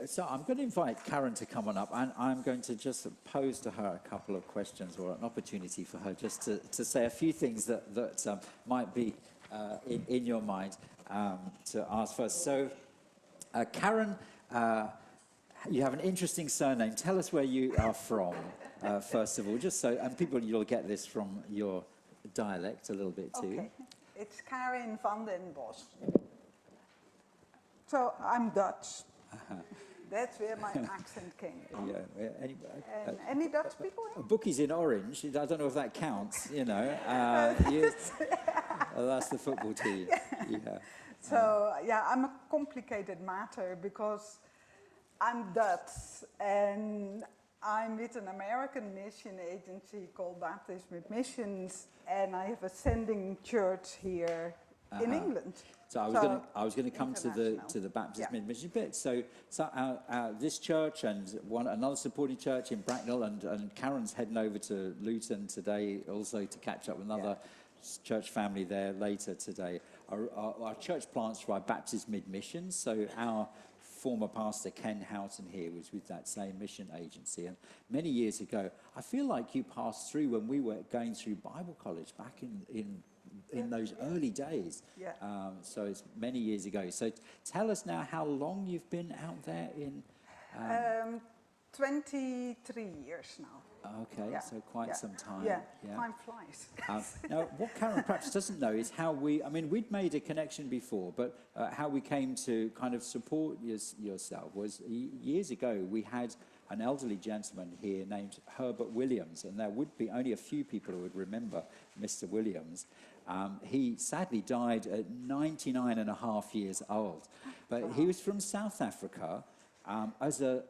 So I'm going to invite Karin to come on up, and I'm going to just pose to her a couple of questions, or an opportunity for her just to say a few things that might be in your mind to ask first. So, Karin, you have an interesting surname. Tell us where you are from, first of all, just so, and people, you'll get this from your dialect a little bit too. Okay. It's Karin van den Bosch. So I'm Dutch. That's where my accent came from. Yeah. Any Dutch people? Bookie's in orange. I don't know if that counts. You know, that's the football team. Yeah. So yeah, I'm a complicated matter because I'm Dutch and I'm with an American mission agency called Baptist with Missions, and I have a sending church here in England. So I was going to come to the Baptist mission bit. So this church and another supporting church in Bracknell, and Karen's heading over to Luton today also to catch up with another church family there later today. Our church plants by Baptist Mid-Missions. So our former pastor Ken Houghton here was with that same mission agency, and many years ago, I feel like you passed through when we were going through Bible college back in those early days. Yeah. So it's many years ago. So tell us now how long you've been out there in... 23 years now. Okay, so quite some time. Yeah, time flies. Now, what Karin perhaps doesn't know is how we'd made a connection before, but how we came to kind of support yourself was years ago we had an elderly gentleman here named Herbert Williams, and there would be only a few people who would remember Mr. Williams. He sadly died at 99 and a half years old, but he was from South Africa. As a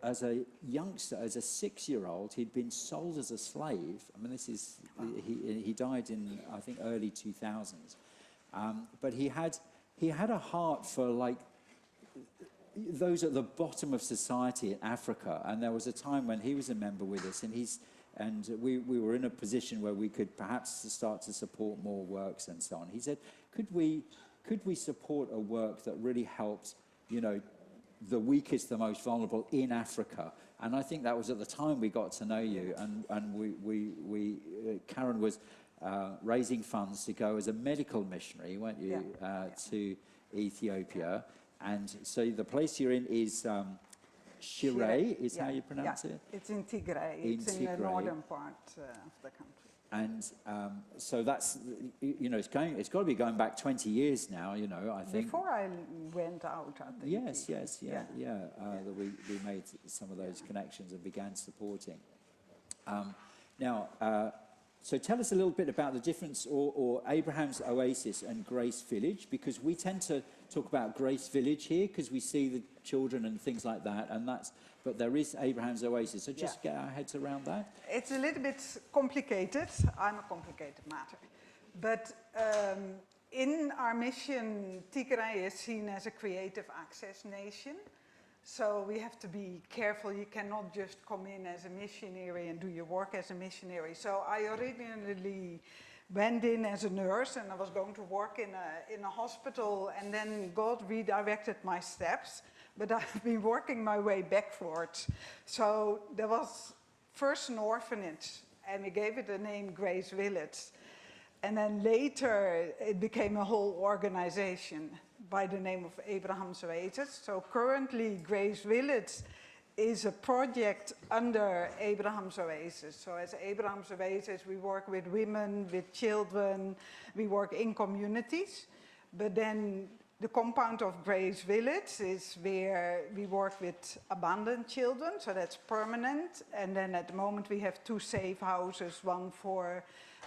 youngster, as a 6-year-old, he'd been sold as a slave. I mean, he died in, I think, early 2000s. But he had a heart for, like, those at the bottom of society in Africa. And there was a time when he was a member with us, and we were in a position where we could perhaps start to support more works and so on. He said, could we support a work that really helped, you know, the weakest, the most vulnerable in Africa? And I think that was at the time we got to know you, and Karin was raising funds to go as a medical missionary, weren't you, to Ethiopia. And so the place you're in is Tigray, is how you pronounce it? It's in Tigray. It's in the northern part of the country. And so that's, you know, it's got to be going back 20 years now, you know, I think. Before I went out, I think. Yes, that we made some of those connections and began supporting. Now, so tell us a little bit about the difference, or Abraham's Oasis and Grace Village, because we tend to talk about Grace Village here because we see the children and things like that, but there is Abraham's Oasis, so just get our heads around that. It's a little bit complicated. I'm a complicated matter. But in our mission, Tigray is seen as a creative access nation. So we have to be careful. You cannot just come in as a missionary and do your work as a missionary. So I originally went in as a nurse, and I was going to work in a hospital, and then God redirected my steps. But I've been working my way backwards. So there was first an orphanage, and we gave it the name Grace Village. And then later, it became a whole organization by the name of Abraham's Oasis. So currently, Grace Village is a project under Abraham's Oasis. So as Abraham's Oasis, we work with women, with children, we work in communities. But then the compound of Grace Village is where we work with abandoned children, so that's permanent. And then at the moment we have 2 safe houses, one for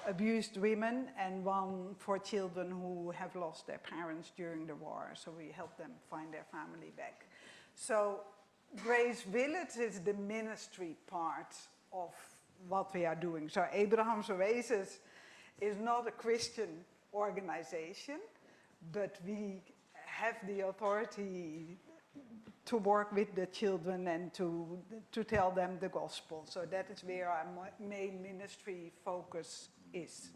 abused women and one for children who have lost their parents during the war. So we help them find their family back. So Grace Village is the ministry part of what we are doing. So Abraham's Oasis is not a Christian organization, but we have the authority to work with the children and to tell them the gospel. So that is where our main ministry focus is.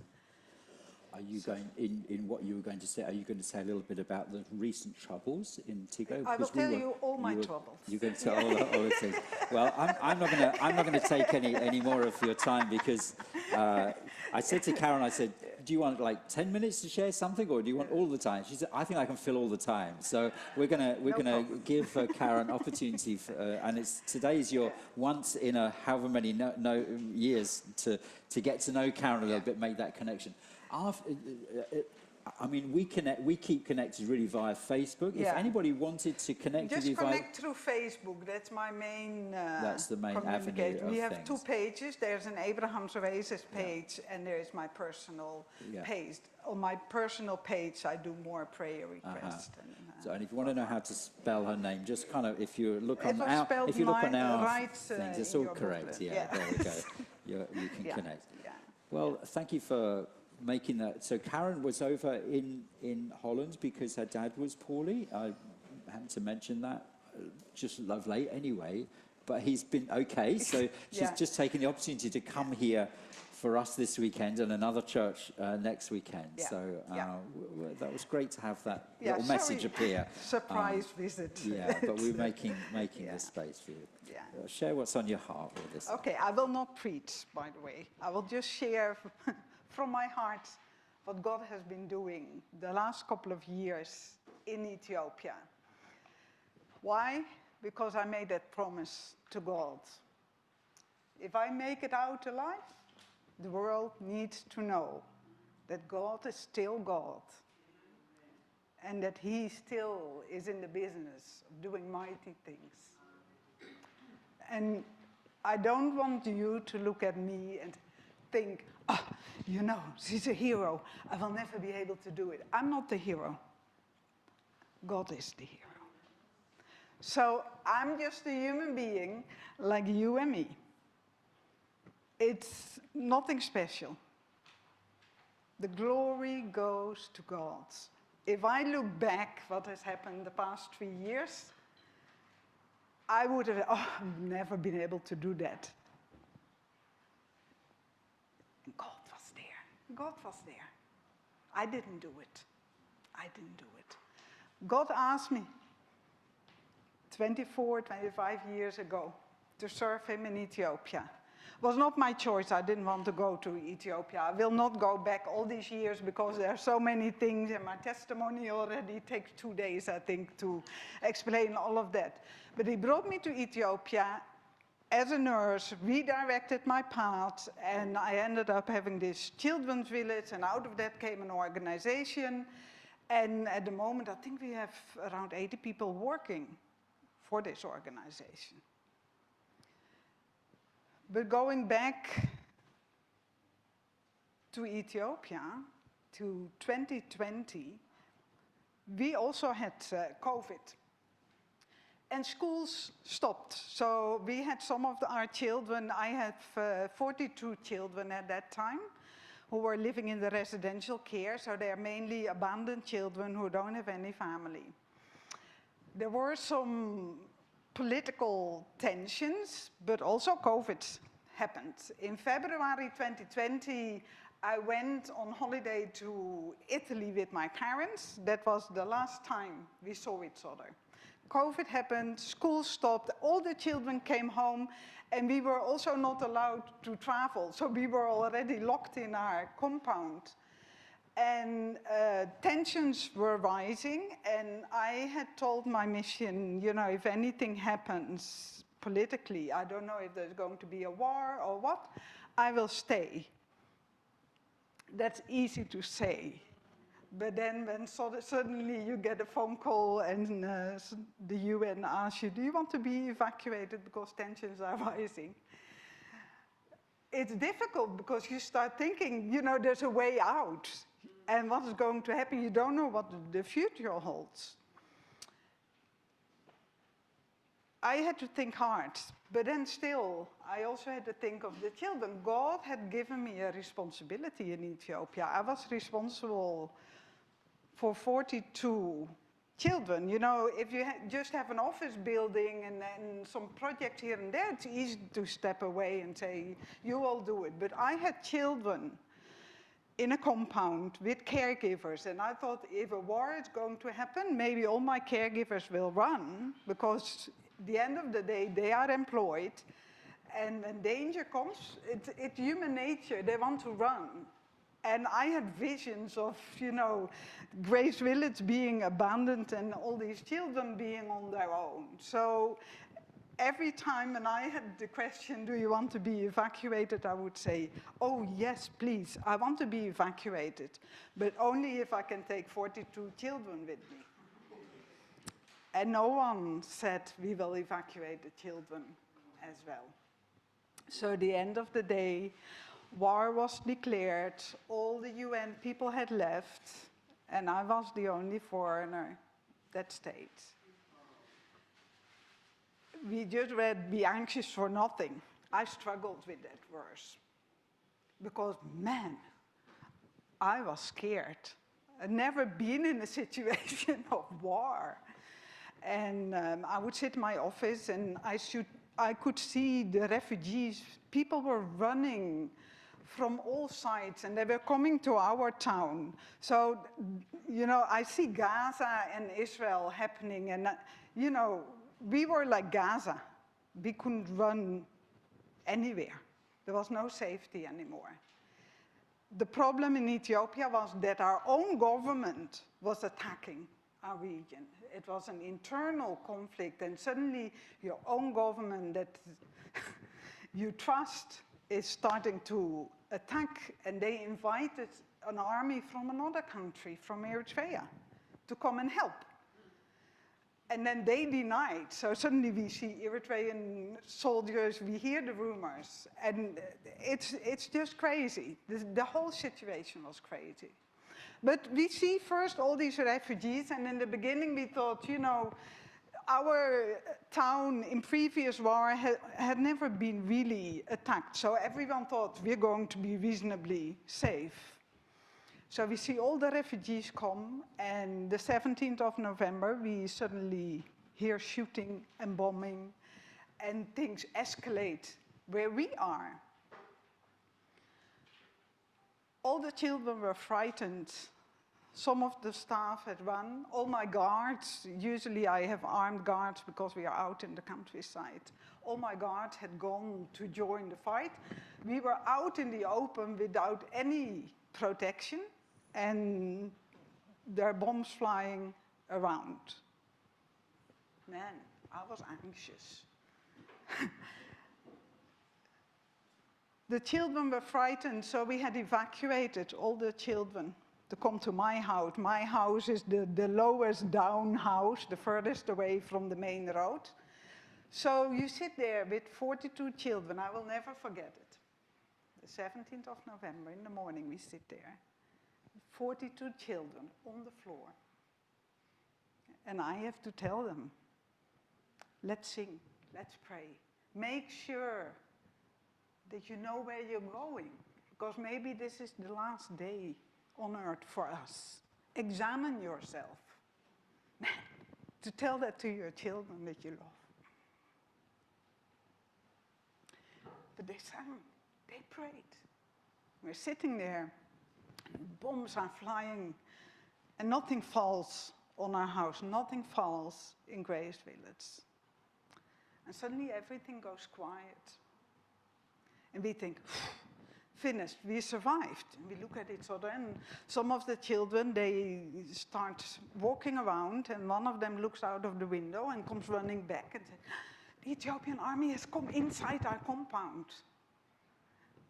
Are you going, in what you were going to say, are you going to say a little bit about the recent troubles in Tigray? I will tell you all my troubles. You're going to tell all the things. Well, I'm not going to take any more of your time, because I said to Karen, I said, do you want like 10 minutes to share something, or do you want all the time? She said, I think I can fill all the time. So we're gonna give Karen opportunity, and today is your once in a however many years to get to know Karen a little bit, make that connection. I mean, we keep connected really via Facebook. Yeah. If anybody wanted to connect with you Just connect through Facebook. That's my main that's the main avenue of We have things. 2 pages. There's an Abraham's Oasis page, and there is my personal page. On my personal page, I do more prayer requests. And if you want to know how to spell her name, just kind of, if you look on our right things, it's all correct. There we go. You can connect. Yeah. Well, thank you for making that. So Karen was over in Holland because her dad was poorly. I had to mention that, just lovely anyway, but he's been okay. So she's just taken the opportunity to come here for us this weekend and another church next weekend. So that was great to have that little message appear. Surprise visit. Yeah, but we're making this space for you. Yeah. Share what's on your heart with us. Okay, I will not preach, by the way. I will just share from my heart what God has been doing the last couple of years in Ethiopia. Why? Because I made that promise to God. If I make it out alive, the world needs to know that God is still God, and that He still is in the business of doing mighty things. And I don't want you to look at me and think, oh, you know, she's a hero. I will never be able to do it. I'm not the hero. God is the hero. So I'm just a human being like you and me. It's nothing special. The glory goes to God. If I look back what has happened the past 3 years, I would have never been able to do that. And God was there. God was there. I didn't do it. I didn't do it. God asked me 24, 25 years ago to serve Him in Ethiopia. It was not my choice. I didn't want to go to Ethiopia. I will not go back all these years because there are so many things, and my testimony already takes 2 days, I think, to explain all of that. But He brought me to Ethiopia as a nurse, redirected my path, and I ended up having this children's village, and out of that came an organization. And at the moment, I think we have around 80 people working for this organization. But going back to Ethiopia, to 2020, we also had COVID. And schools stopped. So we had some of our children, I had 42 children at that time, who were living in the residential care. So they are mainly abandoned children who don't have any family. There were some political tensions, but also COVID happened. In February 2020, I went on holiday to Italy with my parents. That was the last time we saw each other. COVID happened, school stopped, all the children came home, and we were also not allowed to travel. So we were already locked in our compound. And tensions were rising, and I had told my mission, you know, if anything happens politically, I don't know if there's going to be a war or what, I will stay. That's easy to say. But then when suddenly you get a phone call and the UN asks you, do you want to be evacuated because tensions are rising? It's difficult because you start thinking, you know, there's a way out. And what is going to happen? You don't know what the future holds. I had to think hard, but then still, I also had to think of the children. God had given me a responsibility in Ethiopia. I was responsible for 42 children. You know, if you just have an office building and then some project here and there, it's easy to step away and say, you all do it. But I had children in a compound with caregivers. And I thought, if a war is going to happen, maybe all my caregivers will run, because at the end of the day, they are employed. And when danger comes, it's human nature, they want to run. And I had visions of, you know, Grace Village being abandoned and all these children being on their own. So every time when I had the question, do you want to be evacuated, I would say, oh yes, please, I want to be evacuated, but only if I can take 42 children with me. And no one said, we will evacuate the children as well. So at the end of the day, war was declared, all the UN people had left, and I was the only foreigner that stayed. We just read, be anxious for nothing. I struggled with that verse. Because, man, I was scared. I'd never been in a situation of war. And I would sit in my office and I could see the refugees. People were running from all sides and they were coming to our town. So, you know, I see Gaza and Israel happening and, you know, we were like Gaza. We couldn't run anywhere. There was no safety anymore. The problem in Ethiopia was that our own government was attacking our region. It was an internal conflict, and suddenly your own government that you trust is starting to attack, and they invited an army from another country, from Eritrea, to come and help. And then they denied, so suddenly we see Eritrean soldiers, we hear the rumors, and it's just crazy. The whole situation was crazy. But we see first all these refugees, and in the beginning we thought, you know, our town in previous war had never been really attacked, so everyone thought we're going to be reasonably safe. So we see all the refugees come, and the 17th of November, we suddenly hear shooting and bombing, and things escalate where we are. All the children were frightened. Some of the staff had run. All my guards, usually I have armed guards because we are out in the countryside. All my guards had gone to join the fight. We were out in the open without any protection, and there are bombs flying around. Man, I was anxious. The children were frightened, so we had evacuated all the children to come to my house. My house is the lowest down house, the furthest away from the main road. So you sit there with 42 children. I will never forget it. The 17th of November in the morning, we sit there. 42 children on the floor. And I have to tell them, let's sing, let's pray. Make sure that you know where you're going, because maybe this is the last day on earth for us. Examine yourself. To tell that to your children that you love. But they sang, they prayed. We're sitting there, and bombs are flying, and nothing falls on our house, nothing falls in Grace Village. And suddenly everything goes quiet. And we think, finished, we survived. And we look at each other, and some of the children, they start walking around, and one of them looks out of the window and comes running back and says, the Ethiopian army has come inside our compound.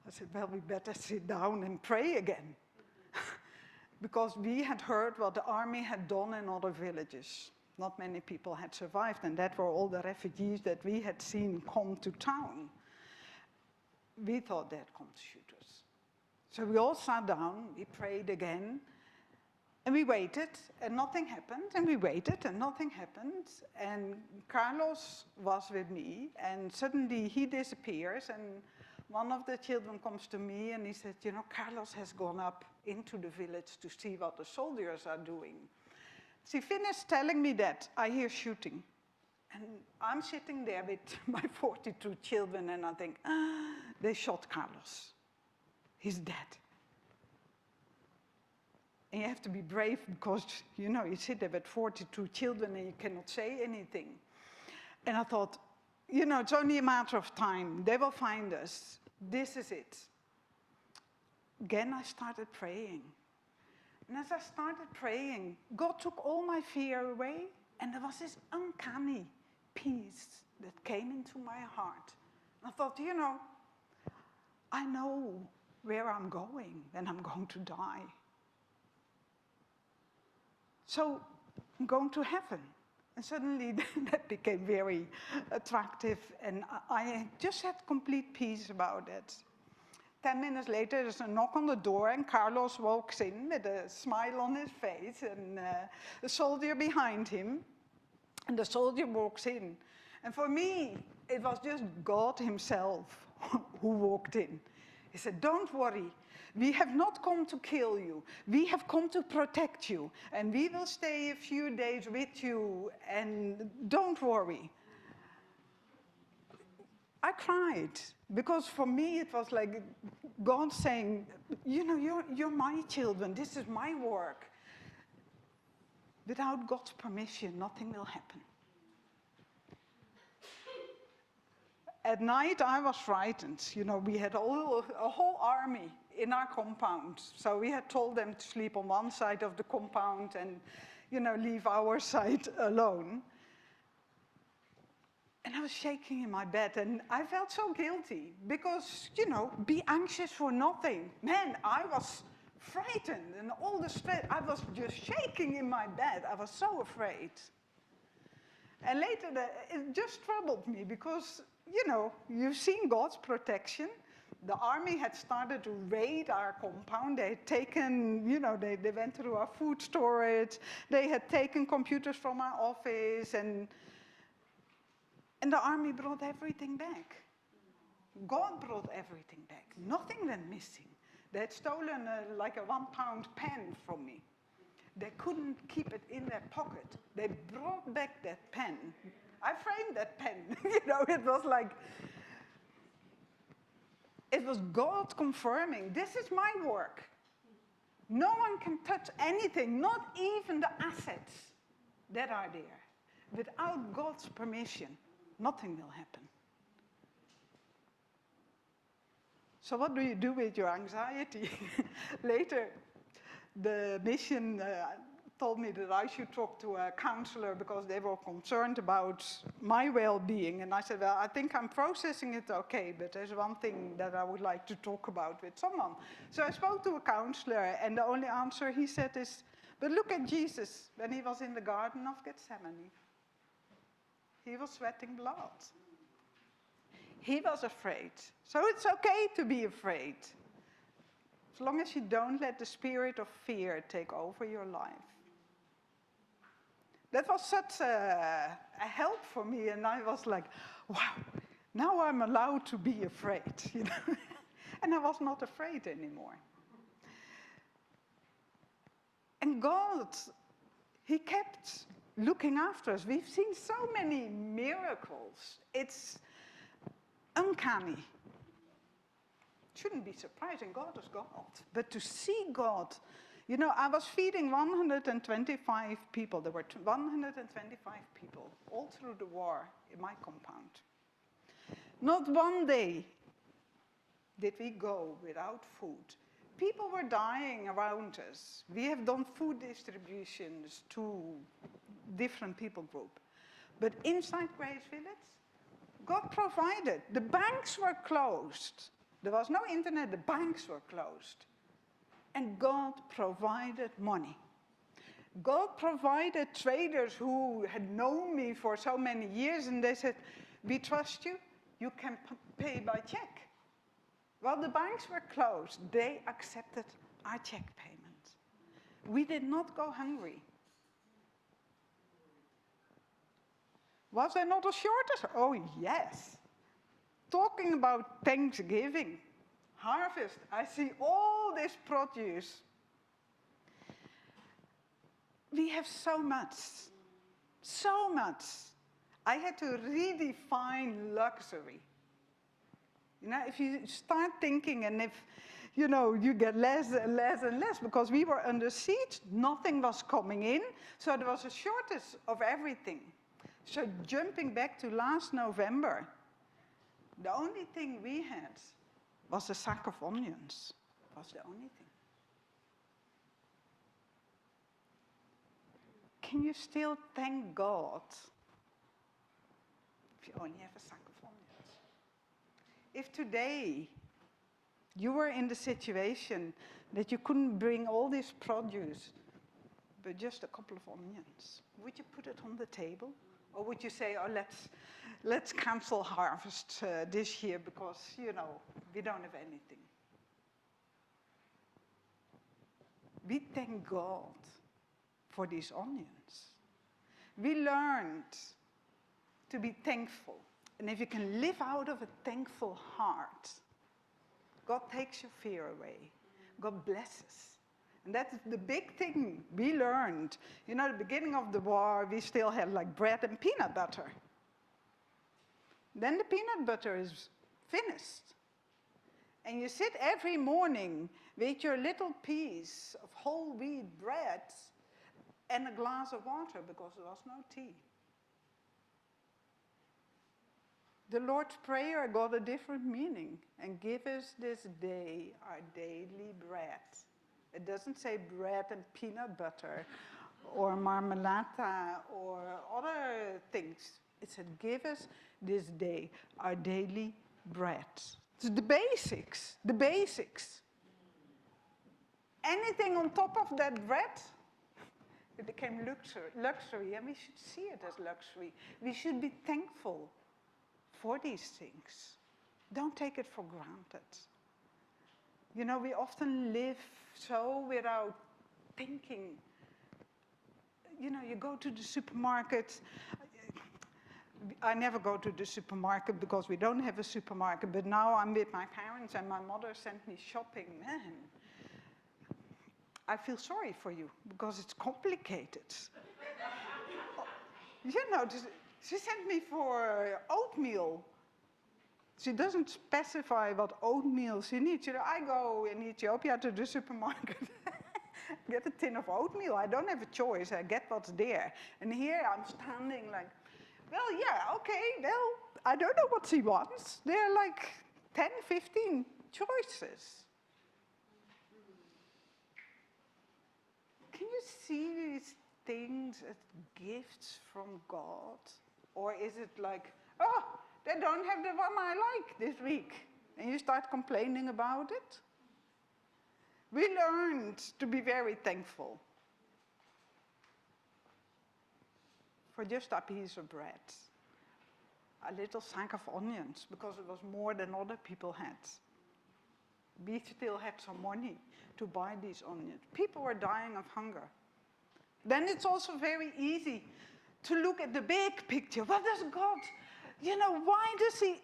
I said, well, we better sit down and pray again. Because we had heard what the army had done in other villages. Not many people had survived, and that were all the refugees that we had seen come to town. We thought they'd come to shoot us. So we all sat down, we prayed again, and we waited, and nothing happened, and we waited, and nothing happened, and Carlos was with me, and suddenly he disappears, and one of the children comes to me, and he said, you know, Carlos has gone up into the village to see what the soldiers are doing. She finished telling me that, I hear shooting. And I'm sitting there with my 42 children, and I think, they shot Carlos. He's dead. And you have to be brave because, you know, you sit there with 42 children and you cannot say anything. And I thought, you know, it's only a matter of time. They will find us. This is it. Again, I started praying. And as I started praying, God took all my fear away, and there was this uncanny peace that came into my heart. I thought, you know, I know where I'm going when I'm going to die. So I'm going to heaven. And suddenly that became very attractive, and I just had complete peace about it. 10 minutes later, there's a knock on the door, and Carlos walks in with a smile on his face, and a soldier behind him. And the soldier walks in. And for me, it was just God himself who walked in. He said, "Don't worry. We have not come to kill you. We have come to protect you. And we will stay a few days with you. And don't worry." I cried, because for me it was like God saying, you know, you're my children. This is my work. Without God's permission, nothing will happen. At night, I was frightened. You know, we had a whole army in our compound. So we had told them to sleep on one side of the compound and, you know, leave our side alone. And I was shaking in my bed, and I felt so guilty because, you know, be anxious for nothing. Man, I was frightened, and all the stress, I was just shaking in my bed. I was so afraid. And later, it just troubled me because, you know, you've seen God's protection. The army had started to raid our compound. They had taken, you know, they went through our food storage. They had taken computers from our office, and the army brought everything back. God brought everything back. Nothing went missing. They had stolen like a 1-pound pen from me. They couldn't keep it in their pocket. They brought back that pen. I framed that pen. You know, it was like, it was God confirming, this is my work. No one can touch anything, not even the assets that are there. Without God's permission, nothing will happen. So what do you do with your anxiety? Later, the mission told me that I should talk to a counselor because they were concerned about my well-being. And I said, well, I think I'm processing it okay, but there's one thing that I would like to talk about with someone. So I spoke to a counselor, and the only answer he said is, but look at Jesus when he was in the Garden of Gethsemane. He was sweating blood. He was afraid. So it's okay to be afraid, as long as you don't let the spirit of fear take over your life. That was such a help for me, and I was like, wow, now I'm allowed to be afraid, you know. And I was not afraid anymore. And God, he kept looking after us. We've seen so many miracles. It's uncanny. Shouldn't be surprising, God is God. But to see God, you know, I was feeding 125 people. There were 125 people all through the war in my compound. Not one day did we go without food. People were dying around us. We have done food distributions to different people groups. But inside Grace Village, God provided. The banks were closed. There was no internet, the banks were closed. And God provided money. God provided traders who had known me for so many years, and they said, we trust you, you can pay by check. Well, the banks were closed. They accepted our check payments. We did not go hungry. Was there not a shortage? Oh, yes. Talking about Thanksgiving, harvest, I see all this produce. We have so much, so much. I had to redefine luxury. You know, if you start thinking and if, you know, you get less and less and less, because we were under siege, nothing was coming in, so there was a shortage of everything. So jumping back to last November, the only thing we had was a sack of onions. Was the only thing. Can you still thank God if you only have a sack of onions? If today you were in the situation that you couldn't bring all this produce, but just a couple of onions, would you put it on the table? Or would you say, oh, let's cancel harvest this year because, you know, we don't have anything? We thank God for these onions. We learned to be thankful. And if you can live out of a thankful heart, God takes your fear away. God blesses. And that's the big thing we learned. You know, at the beginning of the war, we still had like bread and peanut butter. Then the peanut butter is finished. And you sit every morning with your little piece of whole wheat bread and a glass of water because there was no tea. The Lord's Prayer got a different meaning. And give us this day our daily bread. It doesn't say bread and peanut butter or marmalade or other things. It said, give us this day our daily bread. It's the basics, the basics. Anything on top of that bread, it became luxury, and we should see it as luxury. We should be thankful for these things. Don't take it for granted. You know, we often live so without thinking. You know, you go to the supermarket. I never go to the supermarket because we don't have a supermarket, but now I'm with my parents and my mother sent me shopping. Man, I feel sorry for you because it's complicated. You know, she sent me for oatmeal. She doesn't specify what oatmeal she needs. You know, I go in Ethiopia to the supermarket, get a tin of oatmeal. I don't have a choice. I get what's there. And here I'm standing like, well, yeah, okay, well, I don't know what she wants. There are like 10, 15 choices. Can you see these things as gifts from God? Or is it like, oh, they don't have the one I like this week. And you start complaining about it? We learned to be very thankful for just a piece of bread, a little sack of onions, because it was more than other people had. We still had some money to buy these onions. People were dying of hunger. Then it's also very easy to look at the big picture. What does God, you know, why does he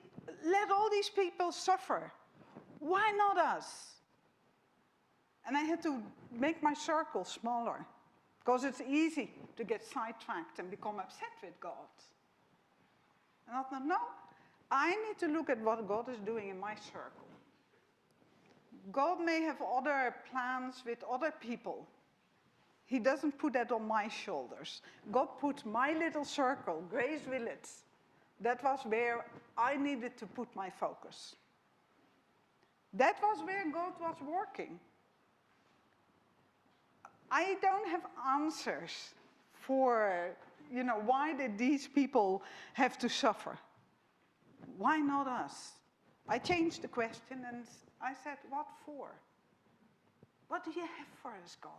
let all these people suffer? Why not us? And I had to make my circle smaller because it's easy to get sidetracked and become upset with God. And I thought, no, I need to look at what God is doing in my circle. God may have other plans with other people. He doesn't put that on my shoulders. God put my little circle, Grace Village. That was where I needed to put my focus. That was where God was working. I don't have answers for, you know, why did these people have to suffer? Why not us? I changed the question and I said, what for? What do you have for us, God?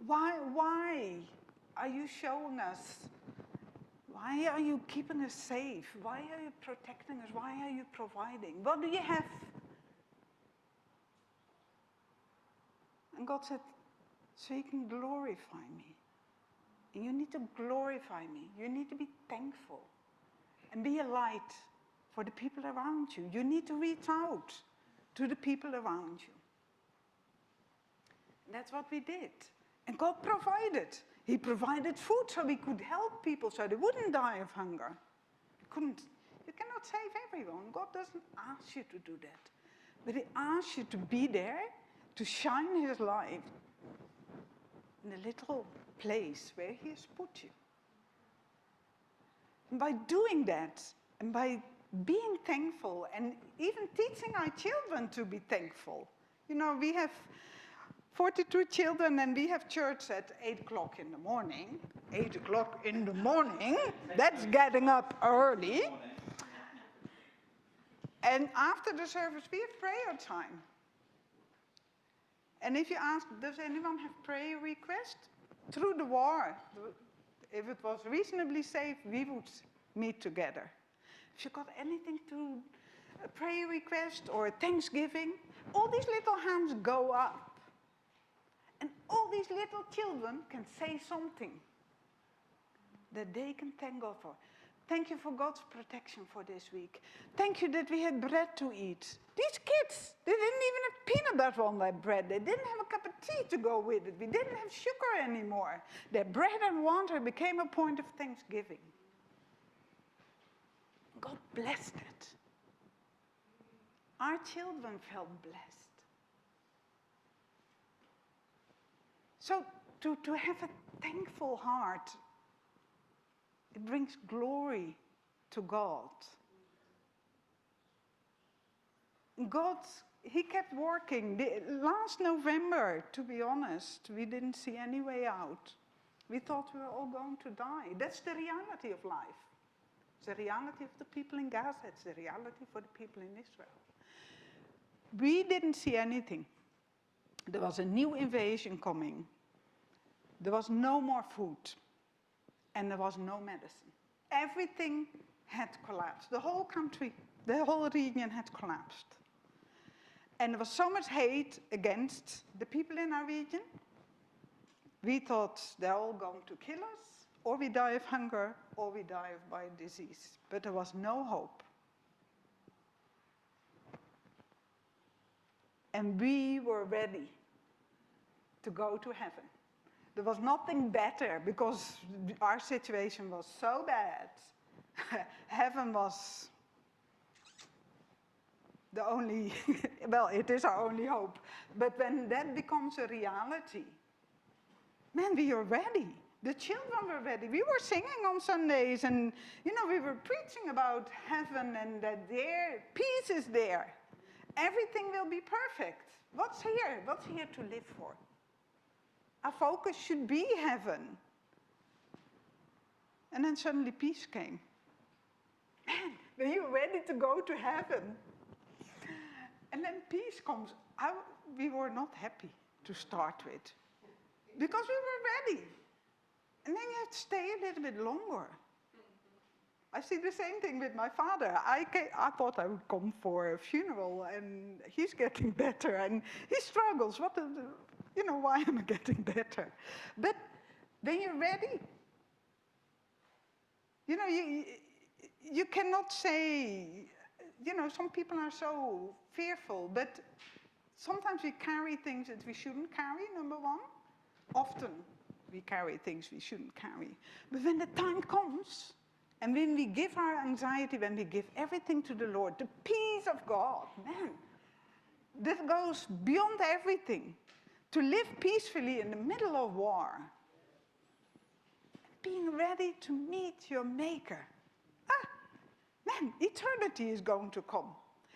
Why are you showing us? Why are you keeping us safe? Why are you protecting us? Why are you providing? What do you have? And God said, so you can glorify me. And you need to glorify me. You need to be thankful and be a light for the people around you. You need to reach out to the people around you. And that's what we did. And God provided. He provided food so we could help people so they wouldn't die of hunger. You cannot cannot save everyone. God doesn't ask you to do that. But he asks you to be there, to shine his light in the little place where he has put you. And by doing that, and by being thankful, and even teaching our children to be thankful. You know, we have 42 children, and we have church at 8 o'clock in the morning. 8 o'clock in the morning, that's getting up early. And after the service, we have prayer time. And if you ask, does anyone have prayer requests? Through the war, if it was reasonably safe, we would meet together. If you got anything to a prayer request or a Thanksgiving, all these little hands go up. And all these little children can say something that they can thank God for. Thank you for God's protection for this week. Thank you that we had bread to eat. These kids, they didn't even have peanut butter on their bread. They didn't have a cup of tea to go with it. We didn't have sugar anymore. Their bread and water became a point of thanksgiving. God blessed it. Our children felt blessed. So to have a thankful heart, it brings glory to God. God, he kept working. Last November, to be honest, we didn't see any way out. We thought we were all going to die. That's the reality of life. It's the reality of the people in Gaza. It's the reality for the people in Israel. We didn't see anything. There was a new invasion coming. There was no more food. And there was no medicine. Everything had collapsed. The whole country, the whole region had collapsed. And there was so much hate against the people in our region. We thought they're all going to kill us, or we die of hunger, or we die by disease. But there was no hope. And we were ready to go to heaven. There was nothing better because our situation was so bad. Heaven was the only, well, it is our only hope. But when that becomes a reality, man, we are ready. The children were ready. We were singing on Sundays and, you know, we were preaching about heaven and that there, peace is there. Everything will be perfect. What's here? What's here to live for? Our focus should be heaven. And then suddenly peace came. Man, when you're ready to go to heaven, and then peace comes, we were not happy to start with. Because we were ready. And then you have to stay a little bit longer. I see the same thing with my father. I thought I would come for a funeral, and he's getting better, and he struggles. You know, why am I getting better? But when you're ready, you know, you cannot say, you know, some people are so fearful, but sometimes we carry things that we shouldn't carry, number one. Often we carry things we shouldn't carry. But when the time comes, and when we give our anxiety, when we give everything to the Lord, the peace of God, man, that goes beyond everything. To live peacefully in the middle of war. Being ready to meet your Maker. Man, eternity is going to come.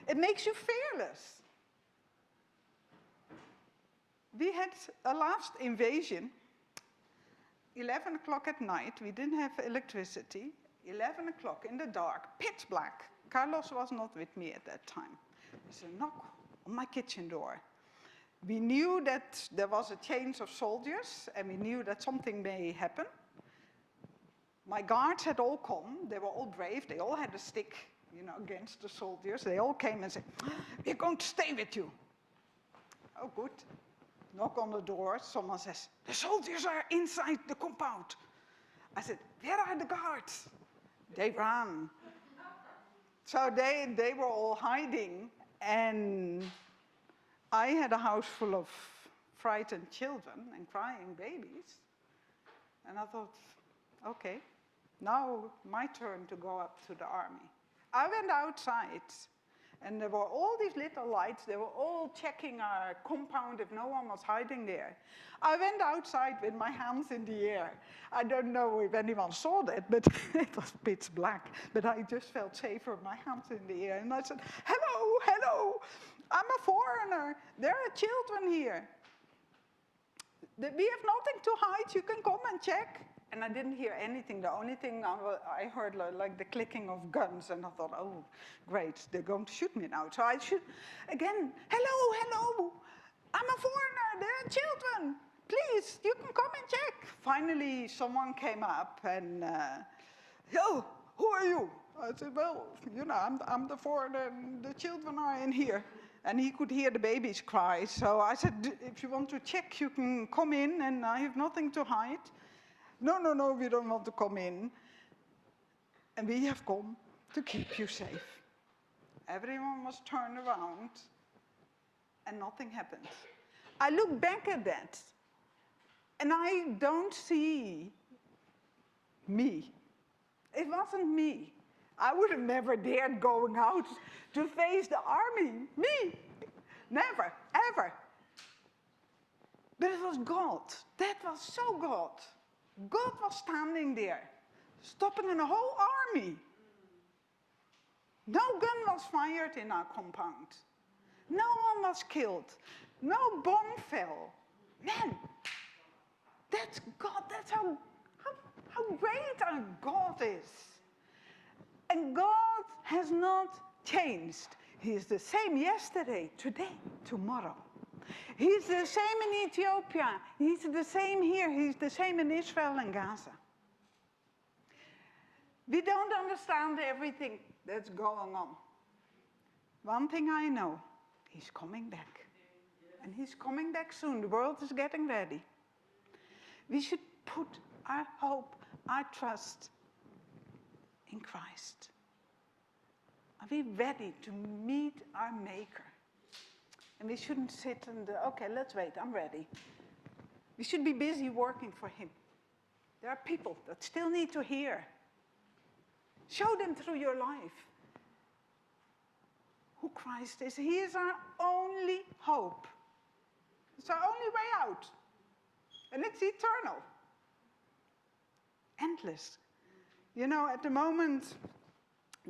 It makes you fearless. We had a last invasion, 11 o'clock at night. We didn't have electricity. 11 o'clock in the dark, pitch black. Carlos was not with me at that time. There's a knock on my kitchen door. We knew that there was a change of soldiers, and we knew that something may happen. My guards had all come. They were all brave. They all had a stick, you know, against the soldiers. They all came and said, "We're going to stay with you." Oh, good. Knock on the door. Someone says, "The soldiers are inside the compound." I said, "Where are the guards?" They ran. So they were all hiding, and I had a house full of frightened children and crying babies. And I thought, okay, now my turn to go up to the army. I went outside, and there were all these little lights. They were all checking our compound if no one was hiding there. I went outside with my hands in the air. I don't know if anyone saw that, but it was pitch black. But I just felt safer with my hands in the air. And I said, hello, hello, I'm a foreigner. There are children here. We have nothing to hide. You can come and check. And I didn't hear anything. The only thing I heard like the clicking of guns, and I thought, oh, great, they're going to shoot me now. So I should, again, hello, hello, I'm a foreigner, there are children. Please, you can come and check. Finally, someone came up and, yo, who are you? I said, well, you know, I'm the foreigner, and the children are in here. And he could hear the babies cry. So I said, if you want to check, you can come in, and I have nothing to hide. No, no, no, we don't want to come in. And we have come to keep you safe. Everyone was turned around, and nothing happened. I look back at that, and I don't see me. It wasn't me. I would have never dared going out to face the army. Me. Never, ever. But it was God. That was so God. God was standing there, stopping a whole army. No gun was fired in our compound. No one was killed. No bomb fell. Man, that's God. That's how great our God is. And God has not changed. He is the same yesterday, today, tomorrow. He's the same in Ethiopia. He's the same here. He's the same in Israel and Gaza. We don't understand everything that's going on. One thing I know, he's coming back. And he's coming back soon. The world is getting ready. We should put our hope, our trust in Christ. Are we ready to meet our Maker? And we shouldn't sit and, okay, let's wait, I'm ready. We should be busy working for him. There are people that still need to hear. Show them through your life who Christ is. He is our only hope. It's our only way out. And it's eternal. Endless. You know, at the moment,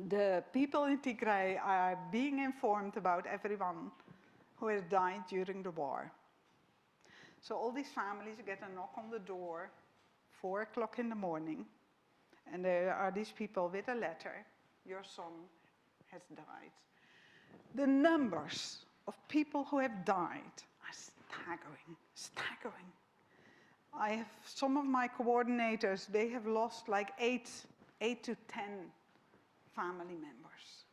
the people in Tigray are being informed about everyone who has died during the war. So all these families get a knock on the door, 4 o'clock in the morning, and there are these people with a letter, your son has died. The numbers of people who have died are staggering, staggering. I have some of my coordinators, they have lost like 8 to 10 family members.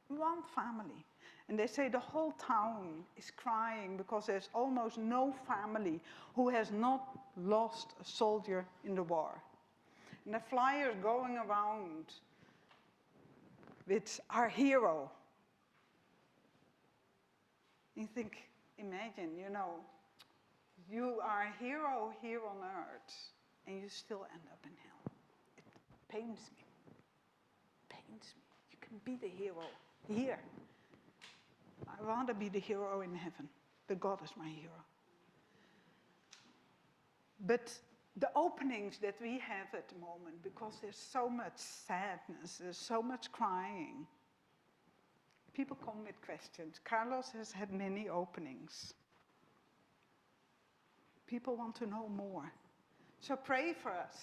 One family. And they say the whole town is crying because there's almost no family who has not lost a soldier in the war. And the flyers going around with our hero. You think, imagine, you know, you are a hero here on earth and you still end up in hell. It pains me. Pains me. You can be the hero here. I'd rather be the hero in heaven, but God is my hero. But the openings that we have at the moment, because there's so much sadness, there's so much crying, people come with questions. Carlos has had many openings. People want to know more. So pray for us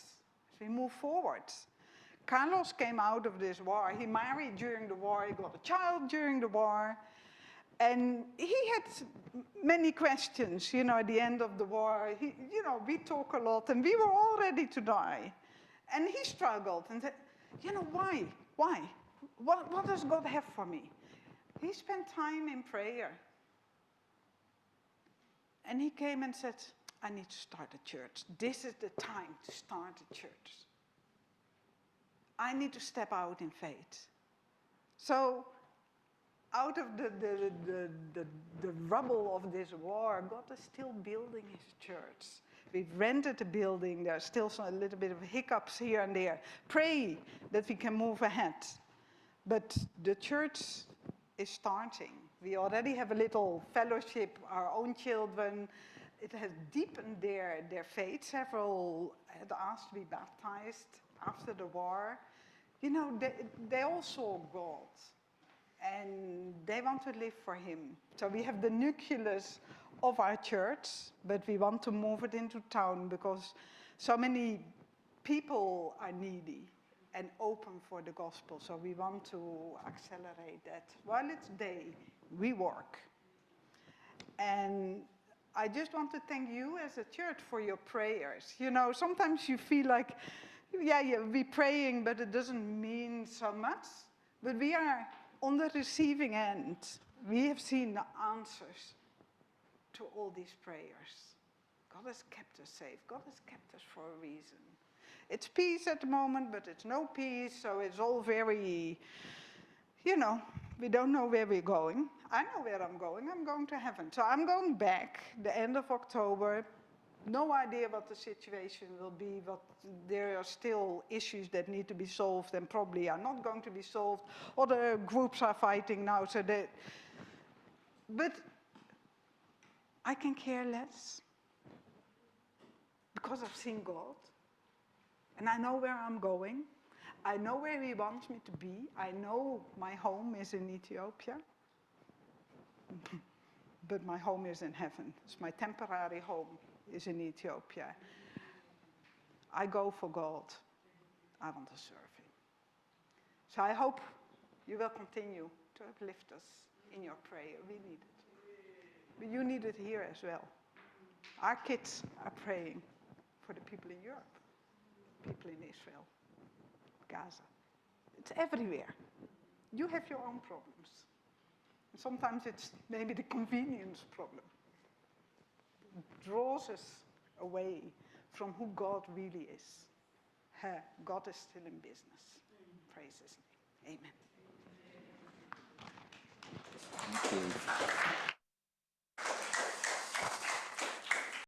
as we move forward. Carlos came out of this war. He married during the war. He got a child during the war. And he had many questions, you know, at the end of the war. You know, we talk a lot, and we were all ready to die. And he struggled and said, you know, why? Why? What does God have for me? He spent time in prayer. And he came and said, I need to start a church. This is the time to start a church. I need to step out in faith. So, out of the rubble of this war, God is still building his church. We've rented a building. There's still a little bit of hiccups here and there. Pray that we can move ahead. But the church is starting. We already have a little fellowship, our own children. It has deepened their faith. Several had asked to be baptized after the war. You know, they all saw God. And they want to live for him. So we have the nucleus of our church, but we want to move it into town because so many people are needy and open for the gospel. So we want to accelerate that. While it's day, we work. And I just want to thank you as a church for your prayers. You know, sometimes you feel like, yeah, we're praying, but it doesn't mean so much. But we are on the receiving end. We have seen the answers to all these prayers. God has kept us safe. God has kept us for a reason. It's peace at the moment, but it's no peace, so it's all very, you know, we don't know where we're going. I know where I'm going. I'm going to heaven. So I'm going back the end of October. No idea what the situation will be, but there are still issues that need to be solved and probably are not going to be solved. Other groups are fighting now, so that. But I can care less because I've seen God and I know where I'm going. I know where he wants me to be. I know my home is in Ethiopia, but my home is in heaven. It's my temporary home is in Ethiopia. I go for God. I want to serve him. So I hope you will continue to uplift us in your prayer. We need it. But you need it here as well. Our kids are praying for the people in Europe, people in Israel, Gaza. It's everywhere. You have your own problems. And sometimes it's maybe the convenience problem. It draws us away from who God really is. God is still in business. Praise his name. Amen. Thank you.